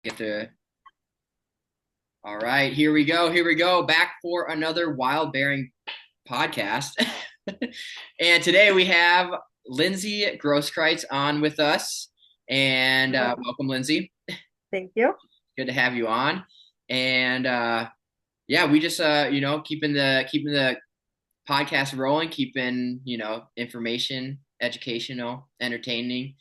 Get to all right, here we go. Here we go. Back for another wild bearing podcast. And today we have Lindsey Groskreutz on with us. And Well, welcome, Lindsey. thank you. Good to have you on. And yeah, we just keeping the podcast rolling, keeping information, educational, entertaining,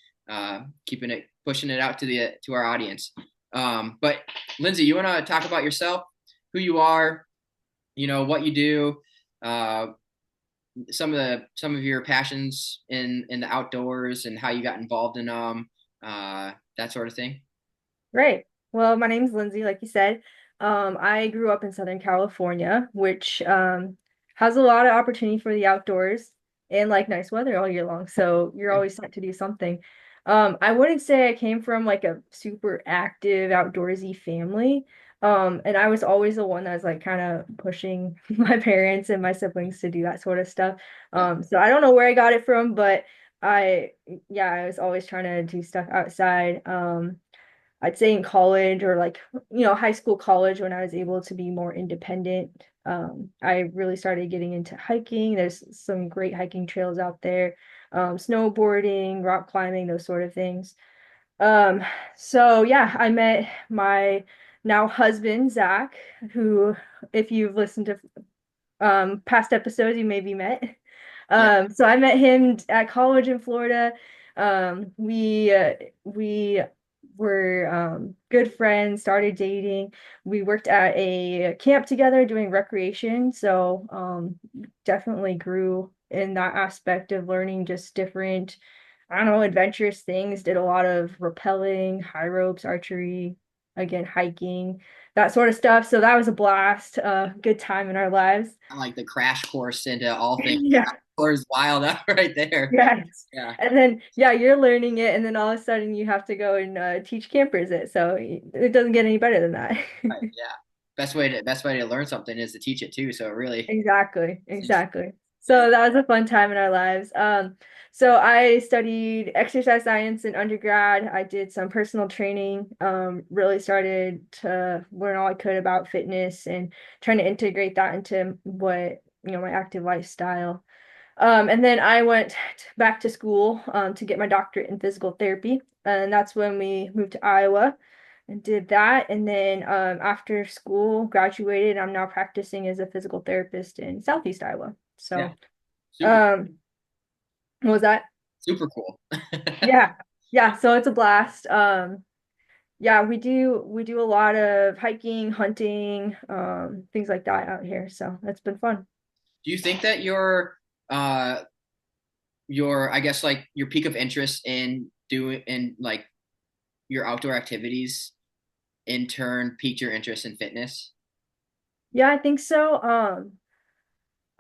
keeping it pushing it out to our audience. But Lindsey, you want to talk about yourself, who you are, what you do, uh, some of your passions in the outdoors, and how you got involved in that sort of thing. Great. Well, my name's Lindsay, like you said. I grew up in Southern California, which has a lot of opportunity for the outdoors and like nice weather all year long. So you're Okay. always set to do something. I wouldn't say I came from like a super active outdoorsy family. And I was always the one that was like kind of pushing my parents and my siblings to do that sort of stuff. Yeah. So I don't know where I got it from, but I was always trying to do stuff outside. I'd say in college or like, high school, college, when I was able to be more independent, I really started getting into hiking. There's some great hiking trails out there, snowboarding, rock climbing, those sort of things. Um, so yeah, I met my now husband, Zach, who, if you've listened to past episodes, you maybe met. Yeah. So I met him at college in Florida. We were good friends, started dating. We worked at a camp together doing recreation, so definitely grew in that aspect of learning just different, I don't know, adventurous things. Did a lot of rappelling, high ropes, archery, again, hiking, that sort of stuff. So that was a blast, good time in our lives. Like the crash course into all things Yeah. outdoors wild out right there. Yes. Yeah. And then, yeah, you're learning it, and then all of a sudden you have to go and teach campers it. So it doesn't get any better than that. Right. Yeah. Best way to learn something is to teach it too. So really, Exactly, it's interesting. exactly. Yeah. So that was a fun time in our lives. So I studied exercise science in undergrad. I did some personal training, really started to learn all I could about fitness and trying to integrate that into what, my active lifestyle. And then I went back to school to get my doctorate in physical therapy. And that's when we moved to Iowa and did that. And then after school, graduated. I'm now practicing as a physical therapist in Southeast Iowa. Yeah. So, Super, um, what was that? super cool. Yeah. Yeah. So it's a blast. Yeah, we do a lot of hiking, hunting, things like that out here. So it's been fun. Do you think that uh your I guess like your peak of interest in doing in like your outdoor activities in turn piqued your interest in fitness? Yeah, I think so.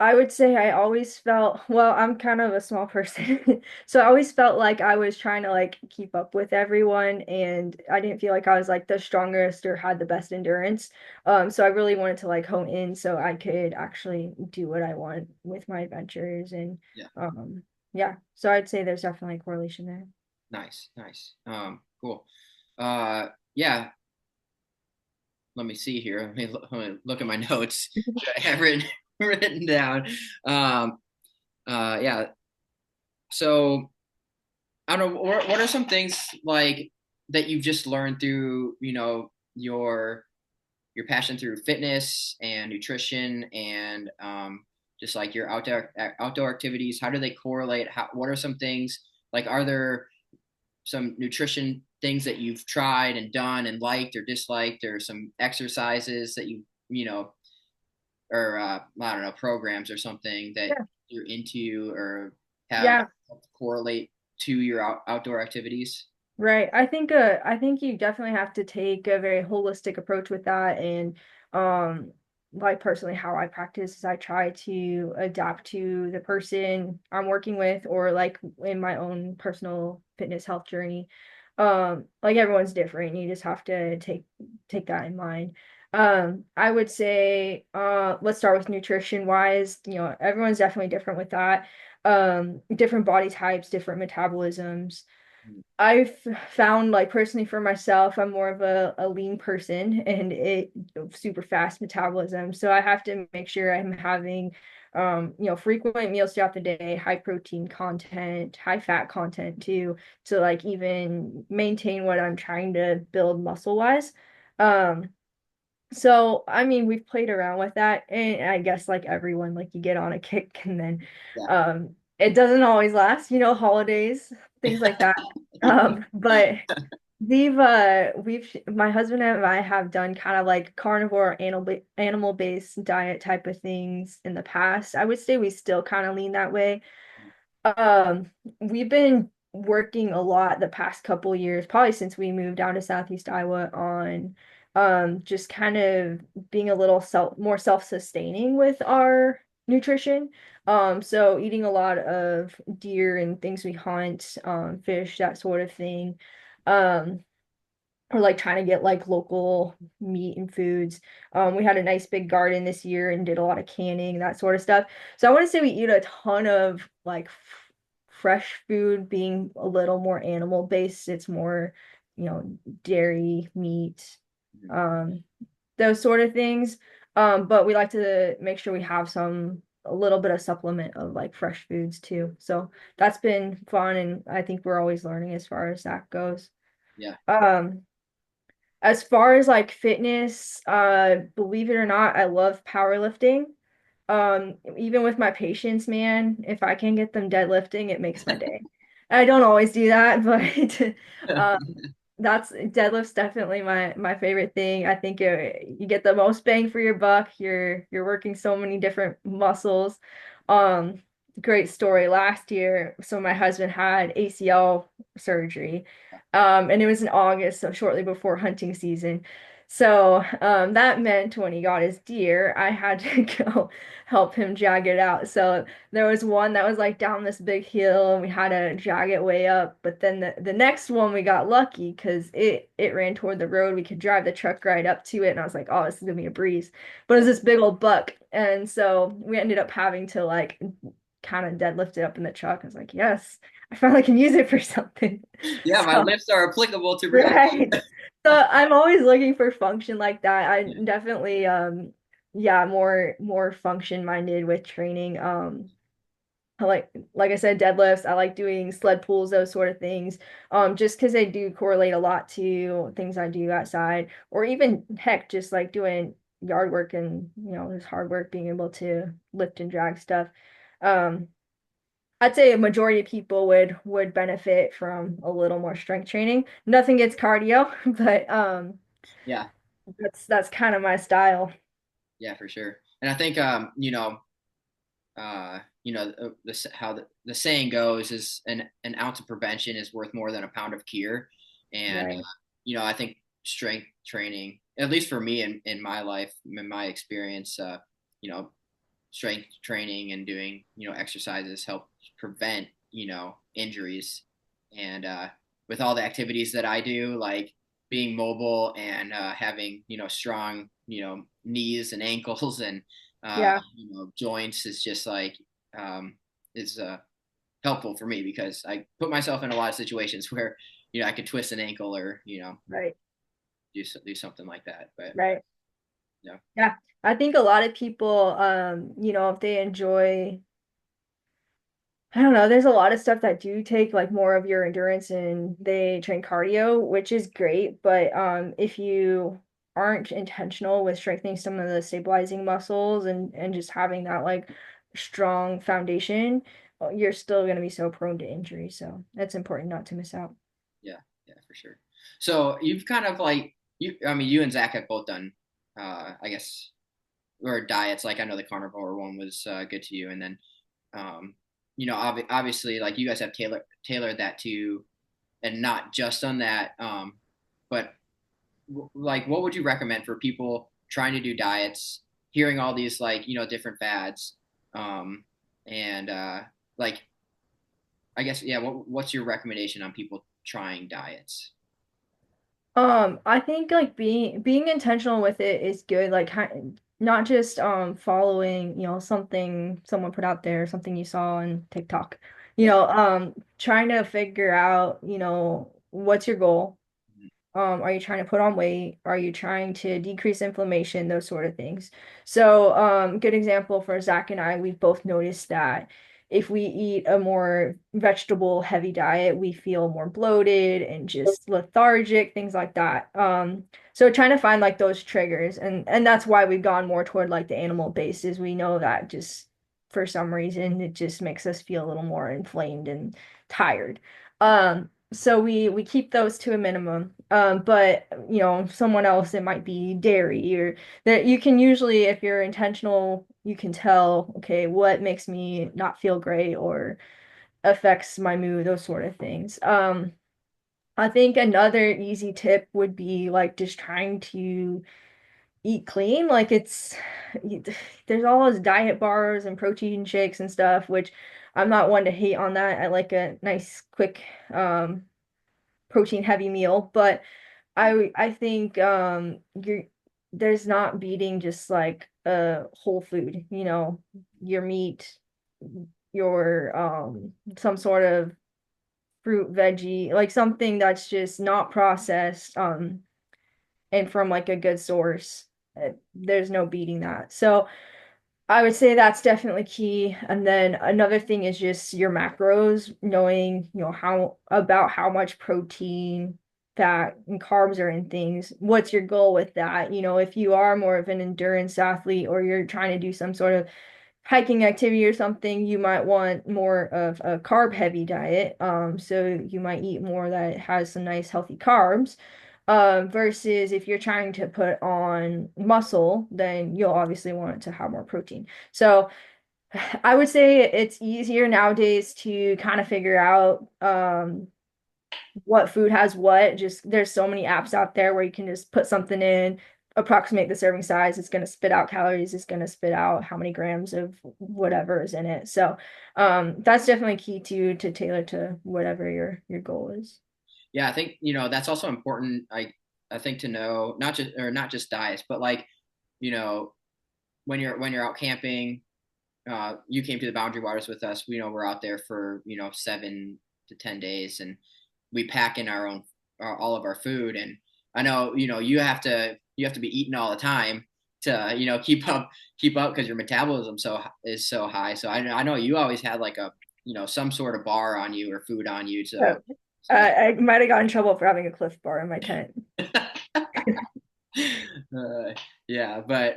I would say I always felt, well, I'm kind of a small person. So I always felt like I was trying to like keep up with everyone and I didn't feel like I was like the strongest or had the best endurance. So I really wanted to like hone in so I could actually do what I want with my adventures and Yeah. um yeah. So I'd say there's definitely a correlation there. Nice, nice. Cool. Yeah, let me see here. Let me look at my notes that I have written written down. Um, yeah. So I don't know. What are some things like that you've just learned through, your passion through fitness and nutrition and just like your outdoor activities? How do they correlate? What are some things like? Are there some nutrition things that you've tried and done and liked or disliked, or some exercises that you know, or I don't know, programs or something that Yeah. you're into or have Yeah. correlate to your outdoor activities? Right. I think you definitely have to take a very holistic approach with that and um like personally how I practice is I try to adapt to the person I'm working with or like in my own personal fitness health journey. Like everyone's different. You just have to take that in mind. I would say let's start with nutrition wise, everyone's definitely different with that. Different body types, different metabolisms. I've found like personally for myself, I'm more of a lean person and it super fast metabolism. So I have to make sure I'm having frequent meals throughout the day, high protein content, high fat content too, to like even maintain what I'm trying to build muscle wise. Um, so I mean we've played around with that and I guess like everyone, like you get on a kick and then Yeah. it doesn't always last, holidays, things like that. But we've my husband and I have done kind of like carnivore animal based diet type of things in the past. I would say we still kind of lean that way. Um, we've been working a lot the past couple years, probably since we moved down to Southeast Iowa, on just kind of being a little more self-sustaining with our nutrition. So eating a lot of deer and things we hunt, fish, that sort of thing. Um, or like trying to get like local meat and foods. We had a nice big garden this year and did a lot of canning, that sort of stuff. So I want to say we eat a ton of like fresh food, being a little more animal based. It's more, dairy, meat, um, those sort of things. But we like to make sure we have a little bit of supplement of like fresh foods too. So that's been fun, and I think we're always learning as far as that goes. Yeah. Um, as far as like fitness, believe it or not, I love powerlifting. Even with my patients, man, if I can get them deadlifting, it makes my day. I don't always do that, but that's deadlift's definitely my favorite thing. I think you get the most bang for your buck. You're working so many different muscles. Um, Great story. Last year, so my husband had ACL surgery, and it was in August, so shortly before hunting season. So that meant when he got his deer, I had to go help him jag it out. So there was one that was like down this big hill and we had to jag it way up. But then the next one we got lucky because it ran toward the road. We could drive the truck right up to it. And I was like, oh, this is gonna be a breeze. But it was this big old buck. And so we ended up having to like kind of deadlift it up in the truck. I was like, yes, I finally can use it for something. Yeah, my So lifts are applicable to real right. life. So I'm always looking for function like that. I Yeah. definitely yeah, more function minded with training. I like I said, deadlifts. I like doing sled pulls, those sort of things. Just because they do correlate a lot to things I do outside, or even heck, just like doing yard work and just hard work, being able to lift and drag stuff. Um, I'd say a majority of people would benefit from a little more strength training. Nothing against cardio, but Yeah. that's kind of my style. Yeah, for sure. And I think how the saying goes is an ounce of prevention is worth more than a pound of cure. And Right. I think strength training, at least for me in my life, in my experience, you know, strength training and doing exercises help prevent injuries. And with all the activities that I do, like being mobile and having strong knees and ankles and Yeah, joints is just like is helpful for me because I put myself in a lot of situations where I could twist an ankle or right. do something like that. But Right. yeah, Yeah. I think a lot of people if they enjoy I don't know, there's a lot of stuff that do take like more of your endurance and they train cardio, which is great, but if you aren't intentional with strengthening some of the stabilizing muscles and just having that like strong foundation, you're still going to be so prone to injury. So that's important not to miss out. yeah, yeah, for sure. So you've kind of like I mean, you and Zach have both done, I guess, or diets. Like I know the carnivore one was good to you, and then, um, obviously, like you guys have tailored that to, and not just on that, but like, what would you recommend for people trying to do diets, hearing all these like different fads, um, and like I guess yeah, what's your recommendation on people trying diets? I think like being intentional with it is good. Like not just following, something someone put out there, something you saw on TikTok. Yeah. Trying to figure out, what's your goal? Are you trying to put on weight? Are you trying to decrease inflammation? Those sort of things. So, good example for Zach and I, we've both noticed that if we eat a more vegetable heavy diet, we feel more bloated and just lethargic, things like that. So trying to find like those triggers, and that's why we've gone more toward like the animal based, is we know that just for some reason it just makes us feel a little more inflamed and tired. So we keep those to a minimum. But someone else, it might be dairy, or that you can usually, if you're intentional, you can tell, okay, what makes me not feel great or affects my mood, those sort of things. I think another easy tip would be like just trying to eat clean. Like there's all those diet bars and protein shakes and stuff, which I'm not one to hate on that. I like a nice quick protein heavy meal, but I think you're there's not beating just like a whole food, your meat, your some sort of fruit, veggie, like something that's just not processed and from like a good source. There's no beating that. So I would say that's definitely key. And then another thing is just your macros, knowing, how much protein, fat, and carbs are in things. What's your goal with that? If you are more of an endurance athlete or you're trying to do some sort of hiking activity or something, you might want more of a carb heavy diet. So you might eat more that has some nice healthy carbs. Versus if you're trying to put on muscle, then you'll obviously want it to have more protein. So I would say it's easier nowadays to kind of figure out what food has what. Just there's so many apps out there where you can just put something in, approximate the serving size. It's going to spit out calories. It's going to spit out how many grams of whatever is in it. So that's definitely key to tailor to whatever your goal is. Yeah, I think that's also important. I think to know not just diets, but like you know when you're out camping, you came to the Boundary Waters with us. We know we're out there for 7 to 10 days, and we pack in our own all of our food. And I know you have to be eating all the time to keep up because your metabolism is so high. So I know you always had like a some sort of bar on you or food on you So, to I might have got in trouble for having a Cliff Bar in my tent. yeah, but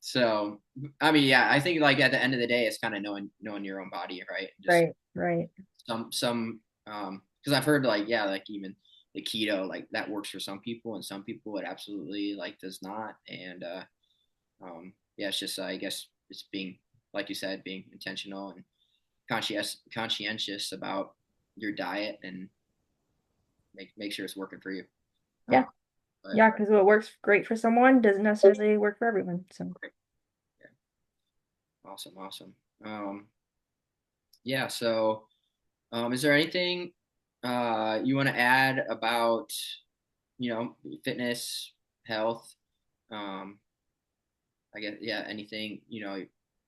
so I mean, yeah, I think like at the end of the day, it's kind of knowing your own body, right? Just Right, right. some because I've heard like yeah, like even the keto like that works for some people, and some people it absolutely like does not, and yeah, it's just I guess it's being like you said, being intentional and conscientious about your diet and make sure it's working for you. Uh, Yeah. but Yeah, because what works great for someone doesn't necessarily work for everyone. So, yeah, awesome, awesome. Um, yeah, so is there anything you want to add about, fitness, health? Um, I guess, yeah, anything.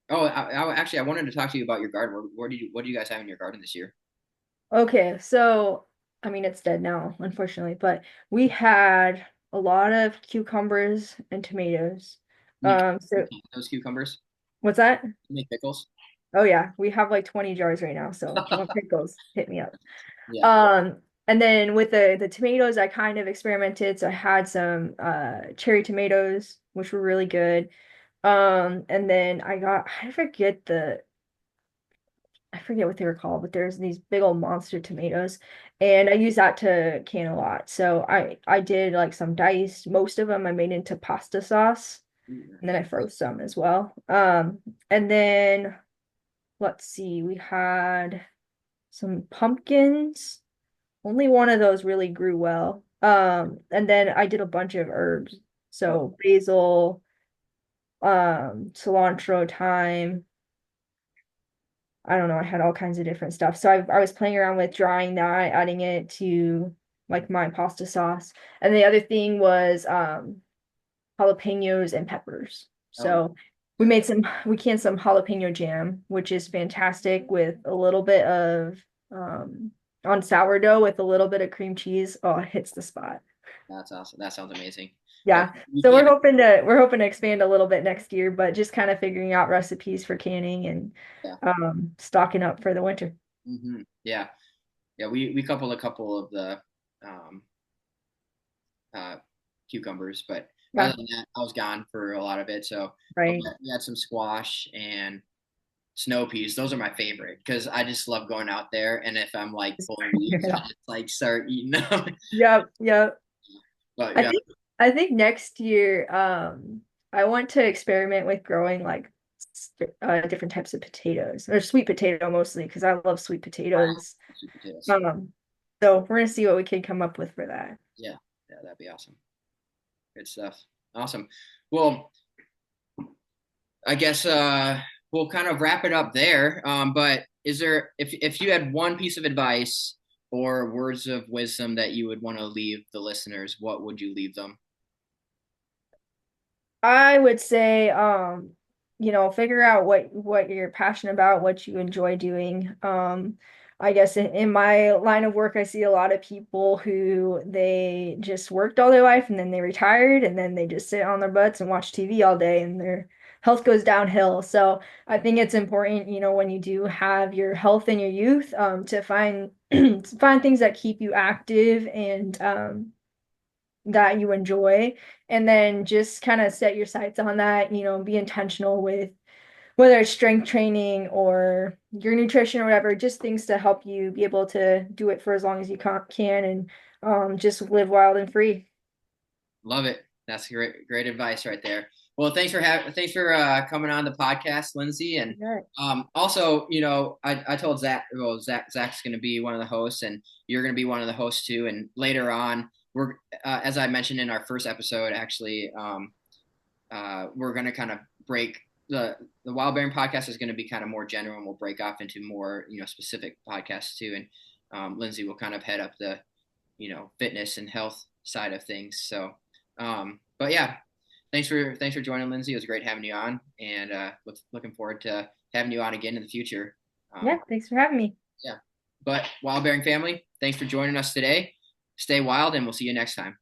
Oh, actually, I wanted to talk to you about your garden. What do you guys have in your garden this year? okay. So, I mean, it's dead now, unfortunately, but we had a lot of cucumbers and tomatoes. You So can those cucumbers? what's that? You make pickles? Oh yeah, we have like 20 jars right now. So if you want pickles, hit me up. Yeah. Um, and then with the tomatoes, I kind of experimented. So I had some cherry tomatoes, which were really good. And then I forget what they were called, but there's these big old monster tomatoes, and I use that to can a lot. So I did like some diced, most of them I made into pasta sauce, Ooh, and then nice. I froze some as well. And then let's see, we had some pumpkins. Only one of those really grew well. And then I did a bunch of herbs. Oh, So basil, cilantro, thyme. I don't know, I had all kinds of different stuff. So I was playing around with drying that, adding it to like my pasta sauce. And the other thing was jalapenos and peppers. oh, So We canned some jalapeno jam, which is fantastic with a little bit of on sourdough with a little bit of cream cheese. Oh, it hits the spot. That's awesome. That sounds amazing. Yeah, Yeah. we So can't. we're hoping to expand a little bit next year, but just kind of figuring out recipes for canning and Yeah. stocking up for the winter. Yeah. Yeah. We coupled a couple of the um, uh, cucumbers, but other Yeah, than that, I was gone for a lot of it. So, but right. we had some squash and snow peas. Those are my favorite because I just love going out there. And if I'm like pulling weeds, I'll just like start eating them. Yep, yep. But I yeah, think I think next year I want to experiment with growing like different types of potatoes or sweet potato mostly because I love sweet potatoes. sweet potatoes. Um, so we're gonna see what we can come up with for that. Yeah, yeah, that'd be awesome. Good stuff. Awesome. Well, I guess we'll kind of wrap it up there. But is there, if you had one piece of advice or words of wisdom that you would want to leave the listeners, what would you leave them? I would say, figure out what you're passionate about, what you enjoy doing. I guess in my line of work, I see a lot of people who they just worked all their life and then they retired and then they just sit on their butts and watch TV all day and their health goes downhill. So I think it's important, when you do have your health in your youth, to find to find things that keep you active and that you enjoy, and then just kind of set your sights on that, be intentional with whether it's strength training or your nutrition or whatever, just things to help you be able to do it for as long as you can and just live wild and free. Love it. That's great advice right there. Well, thanks for coming on the podcast, Lindsay. And Yeah. also, I told Zach, well, Zach's going to be one of the hosts, and you're going to be one of the hosts too. And later on, as I mentioned in our first episode, actually, we're going to kind of break the Wild Bearing podcast is going to be kind of more general, and we'll break off into more specific podcasts too. And Lindsay will kind of head up the fitness and health side of things. So, but yeah, thanks for joining, Lindsay. It was great having you on, and looking forward to having you on again in the future. Yeah, thanks for having me. Yeah, but Wild Bearing family, thanks for joining us today. Stay wild, and we'll see you next time.